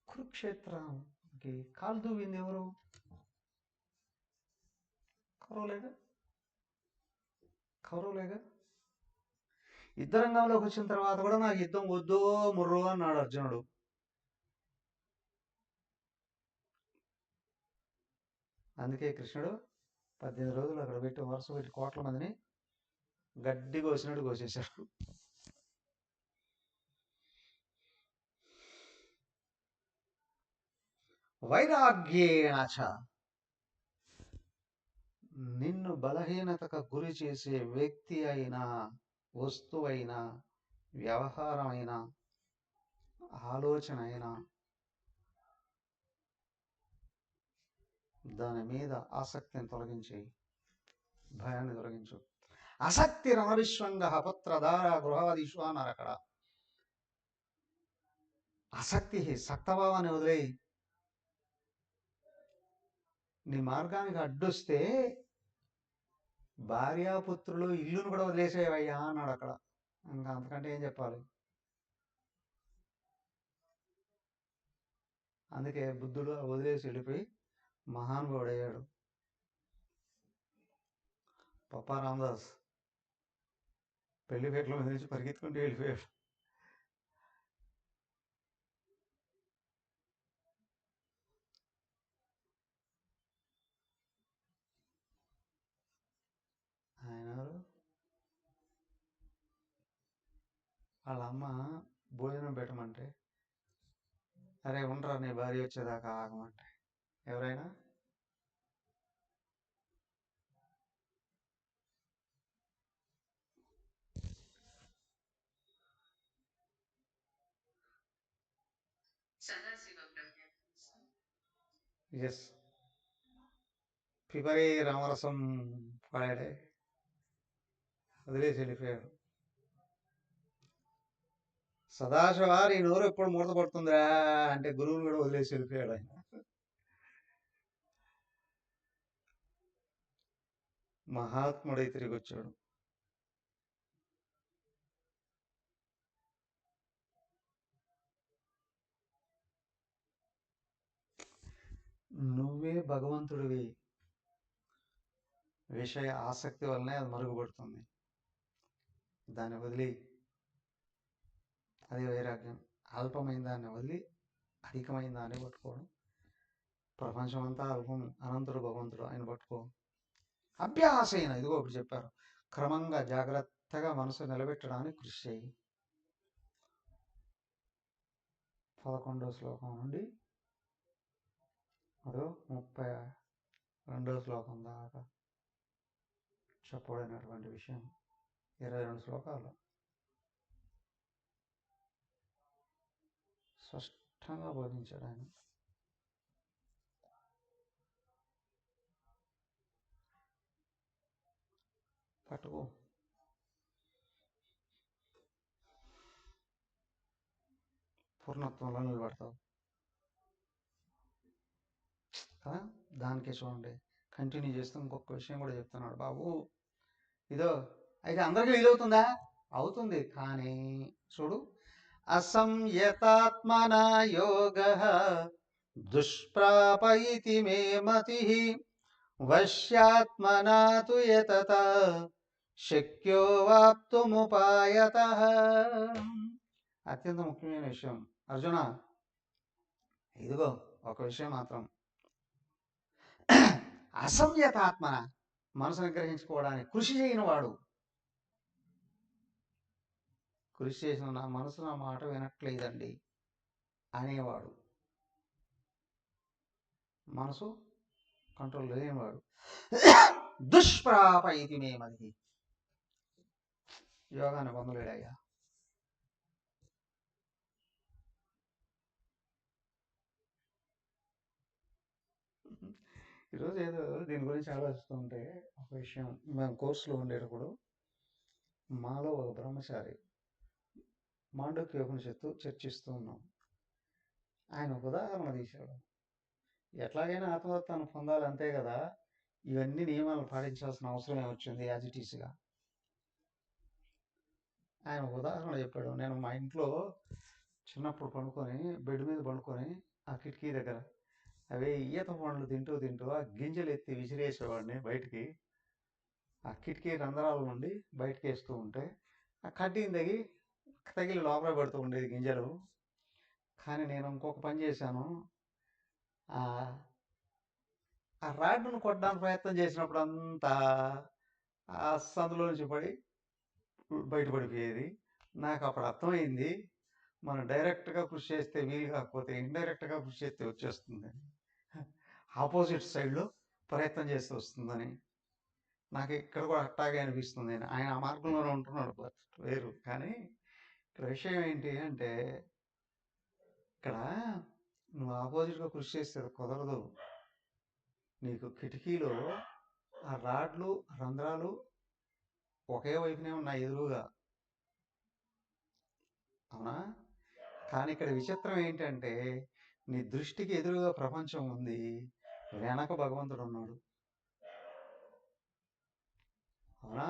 కురుక్షేత్రానికి కాలు దూవింది ఎవరు? కౌరవులేగా. కౌరవులేగా. యుద్ధరంగంలోకి వచ్చిన తర్వాత కూడా నాకు యుద్ధం వద్దో ముర్రో అన్నాడు అర్జునుడు. అందుకే కృష్ణుడు 18 రోజులు అక్కడ పెట్టి వరుస పెట్టి కోట్ల మందిని గడ్డి కోసినట్టు కోసేశాడు. వైరాగ్యేణచ, నిన్ను బలహీనతకు గురి చేసే వ్యక్తి అయినా, వస్తువైనా, వ్యవహారమైన, ఆలోచన అయినా దాని మీద ఆసక్తిని తొలగించి భయాన్ని తొలగించు. ఆసక్తి రణవిశ్వంగ పత్రధార గృహాదిషు అన్నారు అక్కడ. ఆసక్తి సక్తభావాన్ని వదిలేయి. నీ మార్గానికి అడ్డొస్తే భార్యాపుత్రులు ఇల్లును కూడా వదిలేసేవయ్యా అన్నాడు అక్కడ. ఇంకా అంతకంటే ఏం చెప్పాలి. అందుకే బుద్ధుడు వదిలేసి వెళ్ళిపోయి మహానుభావుడయ్యాడు. పప్పా రామదాస్ పెళ్లిపేటల మీద నుంచి పరిగెత్తుకుంటూ వెళ్ళిపోయాడు. ఆయన వాళ్ళ అమ్మ భోజనం పెట్టమంటే, అరే ఉండరా నీ భార్య వచ్చేదాకా ఆగమంటే ఎవరైనా ఎస్ పిపరే రామరసం పాడాడే వదిలేసి వెళ్ళిపోయాడు. సదాశివారి నోరు ఎప్పుడు ముడత పడుతుందిరా అంటే గురువుని కూడా వదిలేసి వెళ్ళిపోయాడు ఆయన. మహాత్ముడై తిరిగి వచ్చాడు. నువ్వే భగవంతుడివి. విషయ ఆసక్తి వల్లనే అది మరుగుపడుతుంది. దాన్ని వదిలి, అదే వైరాగ్యం. అల్పమైన దాన్ని వదిలి అధికమైన దాన్ని పట్టుకోవడం. ప్రపంచం అంతా అల్పం, అనంతుడు భగవంతుడు, ఆయన పట్టుకో. అభ్యాసైన, ఇదిగో ఒకటి చెప్పారు, క్రమంగా జాగ్రత్తగా మనసు నిలబెట్టడానికి కృషి చేయి. 11వ శ్లోకం నుండి 32వ శ్లోకం దాకా చెప్పబడినటువంటి విషయం 22 శ్లోకాలు స్పష్టంగా బోధించాడు ఆయన. పట్టుకో. పూర్ణత్వంలో నిలబడతావు కదా. దానికే చూడండి, కంటిన్యూ చేస్తూ ఇంకొక విషయం కూడా చెప్తున్నాడు. బాబు ఇదో అయితే అందరికీ వీలవుతుందా? అవుతుంది, కానీ చూడు, అసంయతాత్మన యోగ దుష్ప్రాపయితి మే మతి వశ్యాత్మనా తు యతత శక్యో వాప్తుముపాయతః. అత్యంత ముఖ్యమైన విషయం అర్జున, ఇదిగో ఒక విషయం మాత్రం, అసంయతాత్మన, మనసును గ్రహించుకోవడానికి కృషి చేయని వాడు, కృషి చేసిన నా మనసు నా మాట వినట్లేదండి అనేవాడు, మనసు కంట్రోల్ లేనివాడు, దుష్ప్రాపయితి మే మతి, యోగాన్ని పొందలేడయ్యా. ఈరోజు ఏదో దీని గురించి ఆలోచిస్తుంటే ఒక విషయం, మేము కోర్సులో ఉండేటప్పుడు మాలో ఒక బ్రహ్మచారి మాండూక్యోపనిషత్తు చర్చిస్తూ ఉన్నాం. ఆయన ఒక ఉదాహరణ తీశాడు. ఎట్లాగైనా ఆత్మతత్వాన్ని పొందాలి అంతే కదా, ఇవన్నీ నియమాలు పాటించాల్సిన అవసరం ఏమొచ్చింది యాజ్ ఇట్ ఈస్గా. ఆయన ఒక ఉదాహరణ చెప్పాడు. నేను మా ఇంట్లో చిన్నప్పుడు పండుకొని బెడ్ మీద పండుకొని ఆ కిటికీ దగ్గర అవి ఈత పండ్లు తింటూ తింటూ ఆ గింజలు ఎత్తి విసిరేసేవాడిని బయటికి. ఆ కిటికీ రంధ్రాల నుండి బయటకి వేస్తూ ఉంటే ఆ కడ్డీని తగిలి లోపల పడుతూ ఉండేది గింజలు. కానీ నేను ఇంకొక పని చేశాను. ఆ ఆ రాడ్డును కొట్టడానికి ప్రయత్నం చేసినప్పుడు అంతా ఆ సందులో నుంచి పడి బయటపడిపోయేది. నాకు అప్పుడు అర్థమైంది, మనం డైరెక్ట్గా కృషి చేస్తే వీలు కాకపోతే ఇండైరెక్ట్గా కృషి చేస్తే వచ్చేస్తుంది, ఆపోజిట్ సైడ్లో ప్రయత్నం చేస్తే వస్తుందని. నాకు ఇక్కడ కూడా అట్టాగే అనిపిస్తుంది. ఆయన ఆ మార్గంలోనే ఉంటున్నాడు, బట్ వేరు. కానీ ఇక్కడ విషయం ఏంటి అంటే, ఇక్కడ నువ్వు ఆపోజిట్గా కృషి చేస్తే అది కుదరదు. నీకు కిటికీలో ఆ రాడ్లు రంధ్రాలు ఒకే వైపునే ఉన్నాయి ఎదురుగా, అవునా? కానీ ఇక్కడ విచిత్రం ఏంటంటే, నీ దృష్టికి ఎదురుగా ప్రపంచం ఉంది, వెనక భగవంతుడు ఉన్నాడు, అవునా?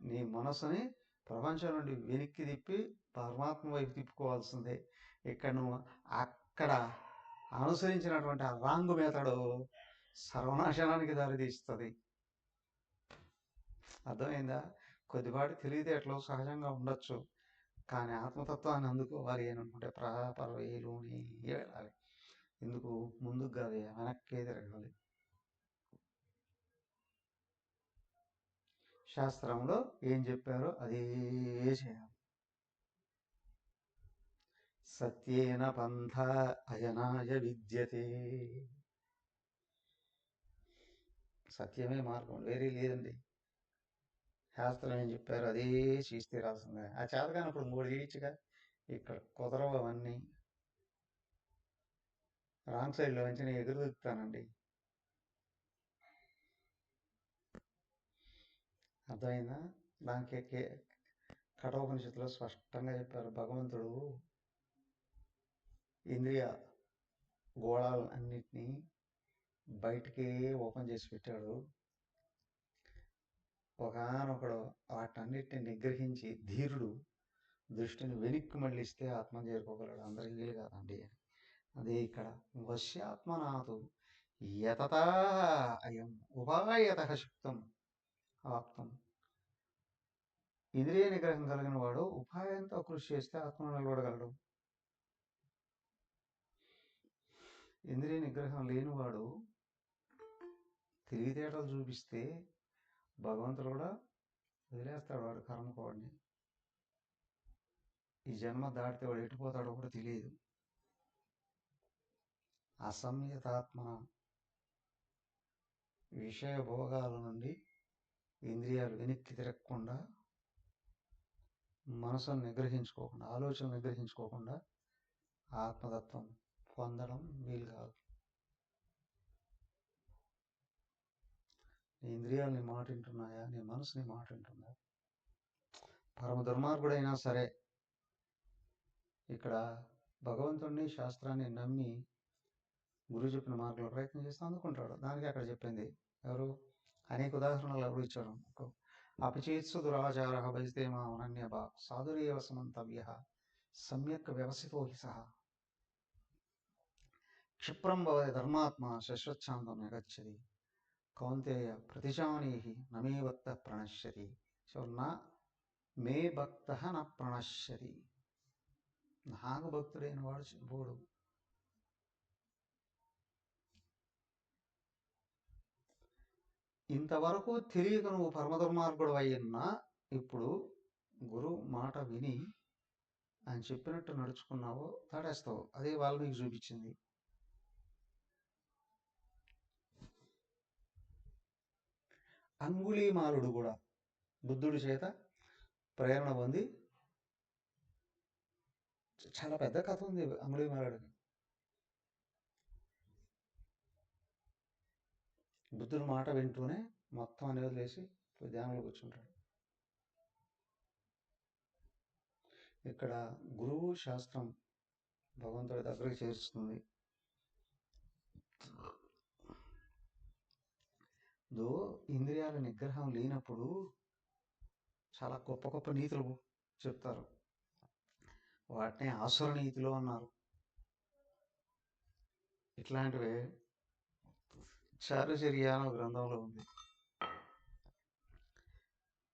నీ మనసుని ప్రపంచం నుండి వెనక్కి తిప్పి పరమాత్మ వైపు తిప్పుకోవాల్సిందే. ఇక్కడ నువ్వు అక్కడ అనుసరించినటువంటి ఆ రాంగు మెథడు సర్వనాశనానికి దారితీస్తుంది. అర్థమైందా? కొద్దిపాటి తెలివితేటలు సహజంగా ఉండొచ్చు, కానీ ఆత్మతత్వాన్ని అందుకోవాలి అని అనుకుంటే ప్రాపర్ వేలోనే వెళ్ళాలి. ఎందుకు ముందుకు కాదు, వెనక్కే తిరగాలి. శాస్త్రంలో ఏం చెప్పారో అదే చేయాలి. సత్యేన పంథ అయనాయ విద్యతే. సత్యమే మార్గం, వేరే లేదండి. శాస్త్రం ఏం చెప్పారో అదే చేసి తీరాల్సిందే. ఆ చేతకానప్పుడు మూడు చేయొచ్చుగా. ఇక్కడ కుదరవు అవన్నీ. రాంగ్ సైడ్లో నుంచి నేను ఎదురు దొరుకుతానండి. అర్థమైందా? దానికి కఠోపనిషత్తులో స్పష్టంగా చెప్పారు. భగవంతుడు ఇంద్రియ గోళాలు అన్నిటినీ బయటికే ఓపెన్ చేసి పెట్టాడు. ఒకనొకడు వాటన్నిటిని నిగ్రహించి ధీరుడు దృష్టిని వెనక్కి మళ్ళిస్తే ఆత్మ చేరుకోగలడు. అందరికి వీలు కాదండి. అదే ఇక్కడ వశ్యాత్మనాథు యతతా అయం ఉపాయత శక్తం ఆప్తం. ఇంద్రియ నిగ్రహం కలిగిన వాడు ఉపాయంతో కృషి చేస్తే ఆత్మ నిలబడగలడు. ఇంద్రియ నిగ్రహం లేనివాడు తెలివితేటలు చూపిస్తే భగవంతుడు కూడా వదిలేస్తాడు వాడు కర్మకోడిని. ఈ జన్మ దాటితే వాడు ఎటుపోతాడో కూడా తెలియదు. అసంయతాత్మన విషయ భోగాల నుండి ఇంద్రియాలు వెనక్కి తిరగకుండా, మనసును నిగ్రహించుకోకుండా, ఆలోచనలు నిగ్రహించుకోకుండా ఆత్మతత్వం పొందడం వీలు కాదు. నీ ఇంద్రియాలు నీ మాట వింటున్నాయా? నీ మనసు నీ మాట వింటుందా? పరమ దుర్మార్గుడైనా సరే ఇక్కడ భగవంతుడిని శాస్త్రాన్ని నమ్మి గురువు చెప్పిన మార్గంలో ప్రయత్నం చేస్తే అందుకుంటాడు. దానికి అక్కడ చెప్పింది ఎవరు? అనేక ఉదాహరణలు ఎవరు ఇచ్చారు? అపిచేత్సు దురాచార భజతే మా అనన్యభా సాధురేవ సమంతవ్య సమ్యక్ వ్యవసితో హి సహ క్షిప్రం భవతి ధర్మాత్మ శశ్వచ్ఛాంతం యగచ్చతి కౌంతేయ ప్రతిజానీహి నమే భక్త ప్రణశ్యతి. సో నా మే భక్త న ప్రణశ్యతి. నాకు భక్తుడైన వాడు చెబోడు. ఇంతవరకు తెలియక నువ్వు పరమదుర్మార్గుడు అయ్యున్నా ఇప్పుడు గురువు మాట విని ఆయన చెప్పినట్టు నడుచుకున్నావో తాడేస్తావు. అదే వాల్మీకి చూపించింది. అంగుళీమాలుడు కూడా బుద్ధుడి చేత ప్రేరణ పొంది, చాలా పెద్ద కథ ఉంది అంగుళీమాలుడికి. బుద్ధుడి మాట వింటూనే మొత్తం అని వదిలేసి ధ్యానంలో కూర్చుంటాడు. ఇక్కడ గురువు శాస్త్రం భగవంతుడి దగ్గరికి చేరుస్తుంది. ఇంద్రియాల నిగ్రహం లేనప్పుడు చాలా గొప్ప గొప్ప నీతులు చెప్తారు. వాటిని ఆసురనీతిలో అన్నారు. ఇట్లాంటివి చారుచర్య అనే ఒక గ్రంథంలో ఉంది.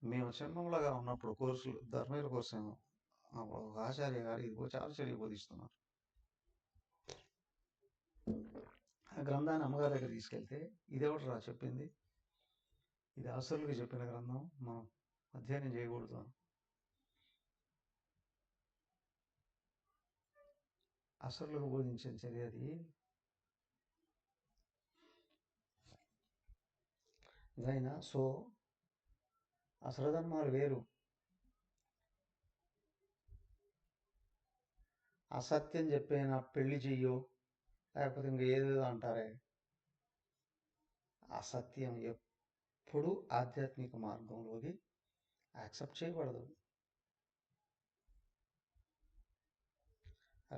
మేము చిన్నగా ఉన్నప్పుడు కోర్సులు ధర్మేల కోసం అప్పుడు ఒక ఆచార్య గారు ఇదిగో చారుచర్య బోధిస్తున్నారు. ఆ గ్రంథాన్ని అమ్మగారి దగ్గర తీసుకెళ్తే ఇదేవడరా చెప్పింది, ఇది అసలుకి చెప్పిన గ్రంథం, మనం అధ్యయనం చేయకూడదు అని. అసలుకు బోధించిన చర్య అది. ఇదైనా సో అసలధర్మాలు వేరు. అసత్యం చెప్పేనా పెళ్లి చెయ్యో లేకపోతే ఇంక ఏదేదో అంటారే, అసత్యం ఎప్పుడు ఆధ్యాత్మిక మార్గంలోకి యాక్సెప్ట్ చేయబడదు.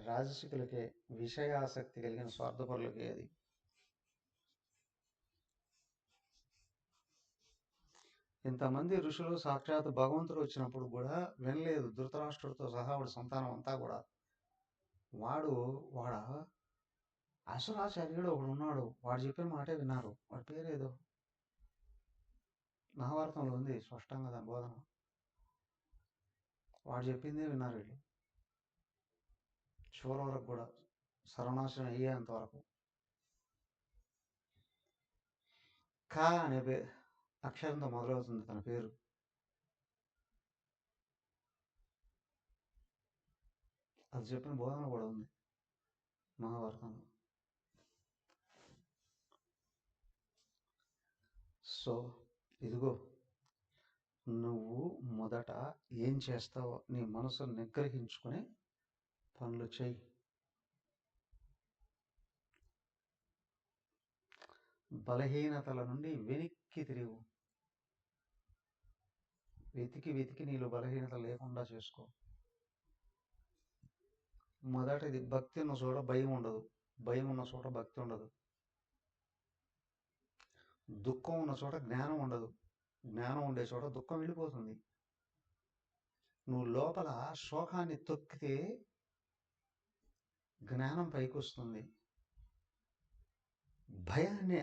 రాజసికులకే, విషయాసక్తి కలిగిన స్వార్థపరులకే అది. ఇంతమంది ఋషులు సాక్షాత్ భగవంతుడు వచ్చినప్పుడు కూడా వినలేదు. ధృతరాష్ట్రుడితో సహా వాడి సంతానం అంతా కూడా వాడ అసురాచార్యుడు ఒకడు ఉన్నాడు, వాడు చెప్పిన మాటే విన్నారు. వాడి పేరేదో మహాభారతంలో ఉంది స్పష్టంగా దాని బోధన. వాడు చెప్పిందే విన్నారు వీళ్ళు చివరి వరకు కూడా, సర్వనాశనం అయ్యేంత వరకు. కా అనే అక్షరంతో మొదలవుతుంది తన పేరు. అది చెప్పిన బోధన కూడా ఉంది మహాభారతంలో. సో ఇదిగో, నువ్వు మొదట ఏం చేస్తావో నీ మనసును నిగ్రహించుకొని పనులు చెయ్యి. బలహీనతల నుండి వెనక్కి తిరుగు. వెతికి నీలో బలహీనత లేకుండా చేసుకో. మొదటిది, భక్తి ఉన్న చోట భయం ఉండదు, భయం ఉన్న చోట భక్తి ఉండదు. దుఃఖం ఉన్న చోట జ్ఞానం ఉండదు, జ్ఞానం ఉండే చోట దుఃఖం వెళ్ళిపోతుంది. నువ్వు లోపల శోకాన్ని తొక్కితే జ్ఞానం పైకి వస్తుంది. భయాన్ని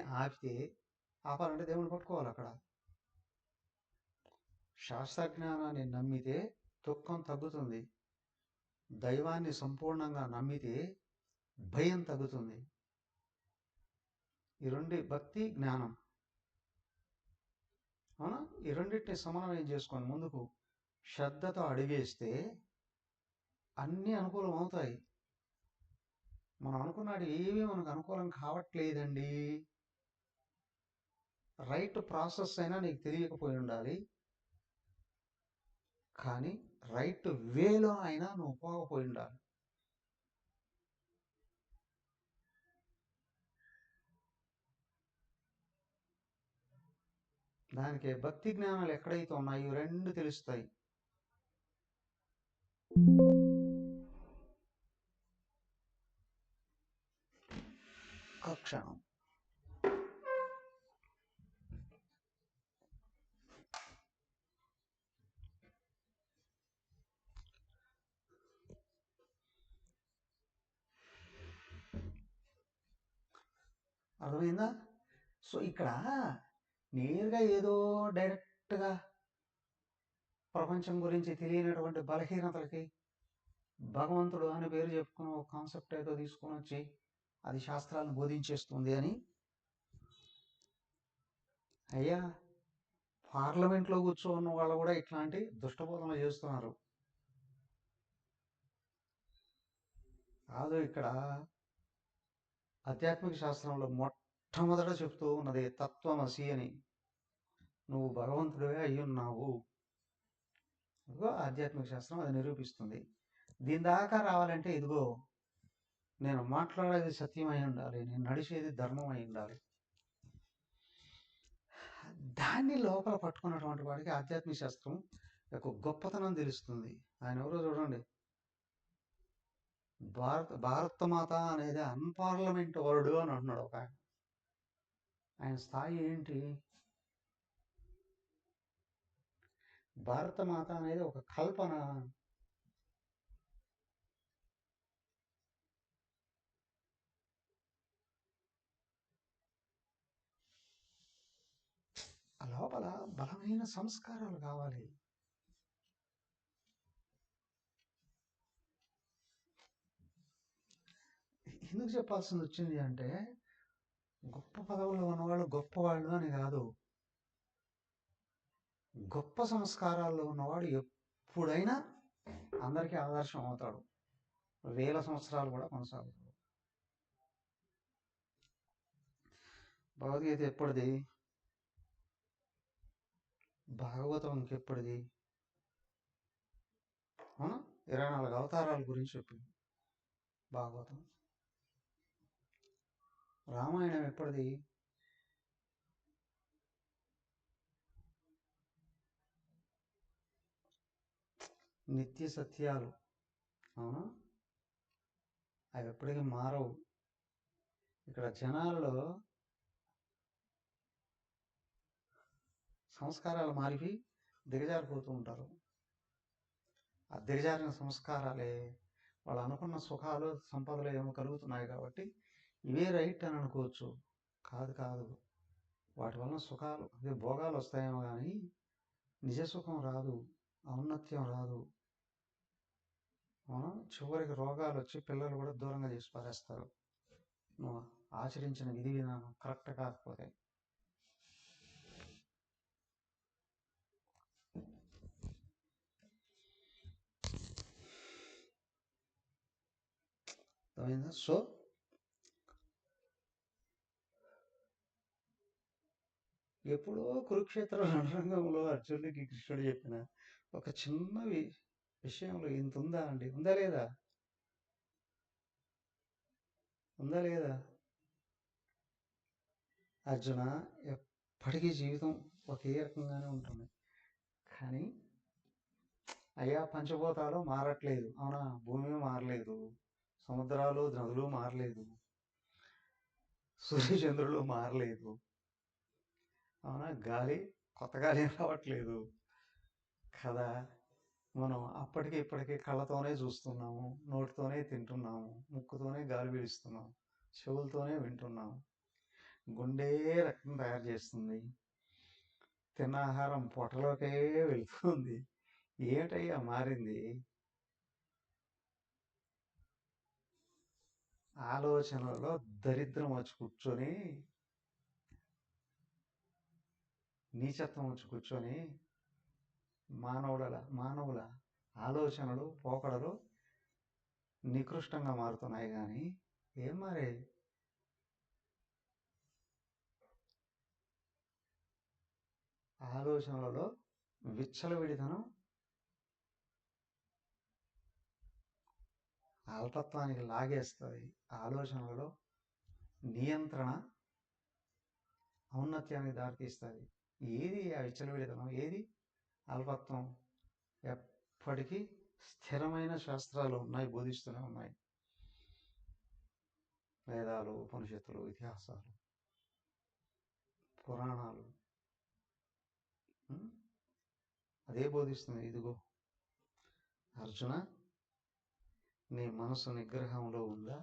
ఆపాలంటే దేవుని పట్టుకోవాలి. అక్కడ శాస్త్రజ్ఞానాన్ని నమ్మితే దుఃఖం తగ్గుతుంది, దైవాన్ని సంపూర్ణంగా నమ్మితే భయం తగ్గుతుంది. ఈ రెండు, భక్తి జ్ఞానం, అవునా? ఈ రెండింటిని సమన్వయం చేసుకొని ముందుకు శ్రద్ధతో అడిగేస్తే అన్నీ అనుకూలం అవుతాయి. మనం అనుకున్నాడు ఏమీ మనకు అనుకూలం కావట్లేదండి. రైట్ ప్రాసెస్ అయినా నీకు తెలియకపోయి ఉండాలి, కానీ రైట్ వేలో అయినా నువ్వు పోకపోయి ఉండాలి. దానికి భక్తి జ్ఞానాలు ఎక్కడైతే ఉన్నాయో రెండు తెలుస్తాయి. క్షణం అర్థమైందా? సో ఇక్కడ నేరుగా ఏదో డైరెక్ట్గా ప్రపంచం గురించి తెలియనటువంటి బలహీనతలకి భగవంతుడు అని పేరు చెప్పుకుని ఒక కాన్సెప్ట్ ఏదో తీసుకొని వచ్చి అది శాస్త్రాలను బోధించేస్తుంది అని, అయ్యా పార్లమెంట్లో కూర్చోన్న వాళ్ళు కూడా ఇట్లాంటి దుష్టబోధనలు చేస్తున్నారు. కాదు, ఇక్కడ ఆధ్యాత్మిక శాస్త్రంలో మొట్టమొదట చెప్తూ ఉన్నది తత్వమసి అని. నువ్వు భగవంతుడివే అయ్యున్నావు. ఇదిగో ఆధ్యాత్మిక శాస్త్రం అది నిరూపిస్తుంది. దీని దాకా రావాలంటే ఇదిగో, నేను మాట్లాడేది సత్యం అయి ఉండాలి, నేను నడిచేది ధర్మం అయి ఉండాలి. దాన్ని లోపల పట్టుకున్నటువంటి వాడికి ఆధ్యాత్మిక శాస్త్రం యొక్క గొప్పతనం తెలుస్తుంది. ఆయన ఎవరో చూడండి, భారత మాత అనేది అన్పార్లమెంట్ వర్డ్ అని అంటున్నాడు ఒక ఆయన. ఆయన స్థాయి ఏంటి? భారతమాత అనేది ఒక కల్పన. లోపల బలమైన సంస్కారాలు కావాలి. ఎందుకు చెప్పాల్సింది వచ్చింది అంటే, గొప్ప పదవుల్లో ఉన్నవాళ్ళు గొప్పవాళ్ళు అని కాదు, గొప్ప సంస్కారాల్లో ఉన్నవాడు ఎప్పుడైనా అందరికీ ఆదర్శం అవుతాడు, వేల సంవత్సరాలు కూడా కొనసాగుతాడు. భగవద్గీత ఎప్పటిది? భాగవతం ఇంకెప్పటిది? 24 అవతారాల గురించి చెప్పింది భాగవతం. రామాయణం ఎప్పటిది? నిత్య సత్యాలు. అవునా? అవి ఎప్పటికీ మారవు. ఇక్కడ జనాలలో సంస్కారాలు మారిపోయి దిగజారిపోతూ ఉంటారు. ఆ దిగజారిన సంస్కారాలే వాళ్ళు అనుకున్న సుఖాలు సంపదలు ఏమో కలుగుతున్నాయి కాబట్టి ఇవే రైట్ అని అనుకోవచ్చు. కాదు కాదు, వాటి వలన సుఖాలు అదే భోగాలు వస్తాయేమో కానీ నిజ సుఖం రాదు, ఔన్నత్యం రాదు. చివరికి రోగాలు వచ్చి పిల్లలు కూడా దూరంగా చేసి పారేస్తారు, నువ్వు ఆచరించిన విధి విధానం కరెక్ట్ కాకపోతే. సో ఎప్పుడో కురుక్షేత్ర రణరంగంలో అర్జునుడికి కృష్ణుడు చెప్పిన ఒక చిన్న విషయంలో ఇంత ఉందా అండి? ఉందా లేదా? ఉందా లేదా? అర్జున, ఎప్పటికీ జీవితం ఒకే రకంగానే ఉంటుంది, కానీ అయ్యా పంచభూతాలు మారట్లేదు. అవునా? భూమి మారలేదు, సముద్రాలు నదులు మారలేదు, సూర్యచంద్రులు మారలేదు. అవునా? గాలి కొత్త గాలి రావట్లేదు కదా. మనం అప్పటికి ఇప్పటికీ కళ్ళతోనే చూస్తున్నాము, నోటితోనే తింటున్నాము, ముక్కుతోనే గాలి పీలుస్తున్నాము, చెవులతోనే వింటున్నాము, గుండె రక్తం తయారు చేస్తుంది, తిన్న ఆహారం పొట్టలోకే వెళ్తుంది. ఏమిటయ్యా మారింది? ఆలోచనలో దరిద్రం వచ్చి కూర్చొని, నీచత్వం వచ్చి కూర్చొని మానవుల ఆలోచనలు పోకడలు నికృష్టంగా మారుతున్నాయి. కానీ ఏం మారే? ఆలోచనలలో విచ్చలవిడితనం అల్పత్వానికి లాగేస్తుంది. ఆలోచనలలో నియంత్రణ ఔన్నత్యానికి దారితీస్తుంది. ఏది ఆ విచ్చలవిడితనం? ఏది అల్పత్వం? ఎప్పటికీ స్థిరమైన శాస్త్రాలు ఉన్నాయి, బోధిస్తూనే ఉన్నాయి, వేదాలు, ఉపనిషత్తులు, ఇతిహాసాలు, పురాణాలు. అదే బోధిస్తుంది. ఇదిగో అర్జున, నీ మనసు నిగ్రహంలో ఉందా?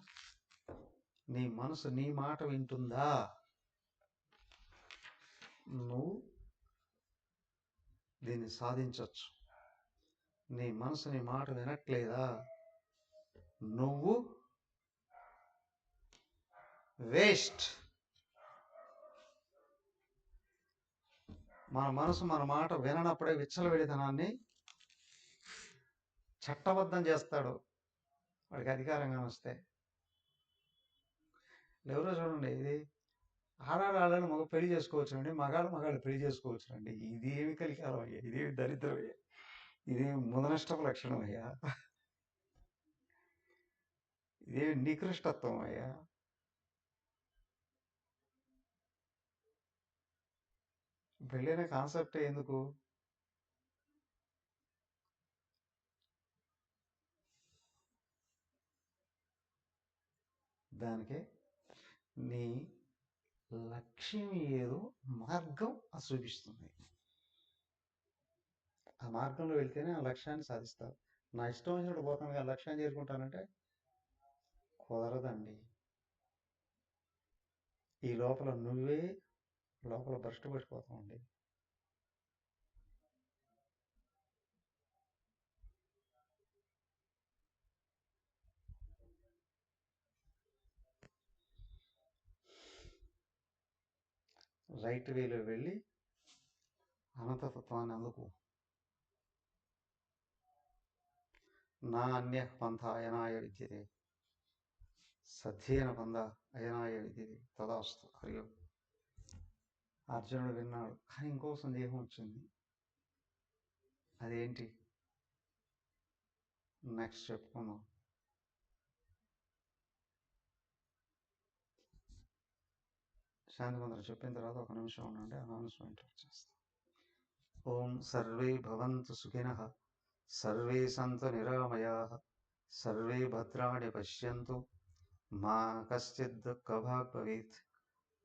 నీ మనసు నీ మాట వింటుందా? నువ్వు దీన్ని సాధించవచ్చు. నీ మనసు నీ మాట వినట్లేదా? నువ్వు వేస్ట్. మన మనసు మన మాట విననప్పుడే విచ్చలవిడితనాన్ని చట్టబద్ధం చేస్తాడు వాడికి అధికారంగా వస్తే. ఎవరో చూడండి, ఇది ఆడాళ్ళని మగ పెళ్లి చేసుకోవచ్చునండి, మగాళ్ళు పెళ్లి చేసుకోవచ్చునండి. ఇదేమి కలికాలం అయ్యా, ఇదేమి దరిద్రం అయ్యా, ఇదేమి ముదనష్టపు లక్షణం అయ్యా, ఇదేమి నికృష్టత్వం అయ్యా. పెళ్ళి అనే కాన్సెప్టే ఎందుకు? దానికే నీ లక్ష్యం ఏదో మార్గం చూపిస్తుంది. ఆ మార్గంలో వెళ్తేనే ఆ లక్ష్యాన్ని సాధిస్తావు. నా ఇష్టం వచ్చినట్టు పోతాను కానీ లక్ష్యాన్ని చేరుకుంటానంటే కుదరదండి. ఈ లోపల నువ్వే లోపల భ్రష్టు పడిపోతావండి. రైట్ వేలో వెళ్ళి అనంతతత్వాన్ని అందుకు. నా అన్య పంథ అయనాయ విద్యతే సధ్యేన పంథ అయనాయ విద్యతే తదాస్తు. హరి ఓం. అర్జునుడు విన్నాడు కానీ ఇంకో సందేహం వచ్చింది. అదేంటి నెక్స్ట్ చెప్పుకుందాం. శాంతి మంత్రం చెప్పిన తర్వాత ఒక నిమిషం ఉండండి, అనౌన్స్మెంట్ వచ్చేస్తాం. ఓం సర్వే భవంతు సుఖినః, సర్వే సంతు నిరామయాః, సర్వే భద్రాణి పశ్యంతు, మా కశ్చిద్ దుఃఖభాగ్ భవేత్.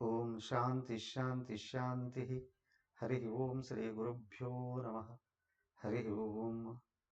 ఓం శాంతి శాంతి శాంతి. హరి ఓం శ్రీ గురుభ్యో నమః. హరి ఓం.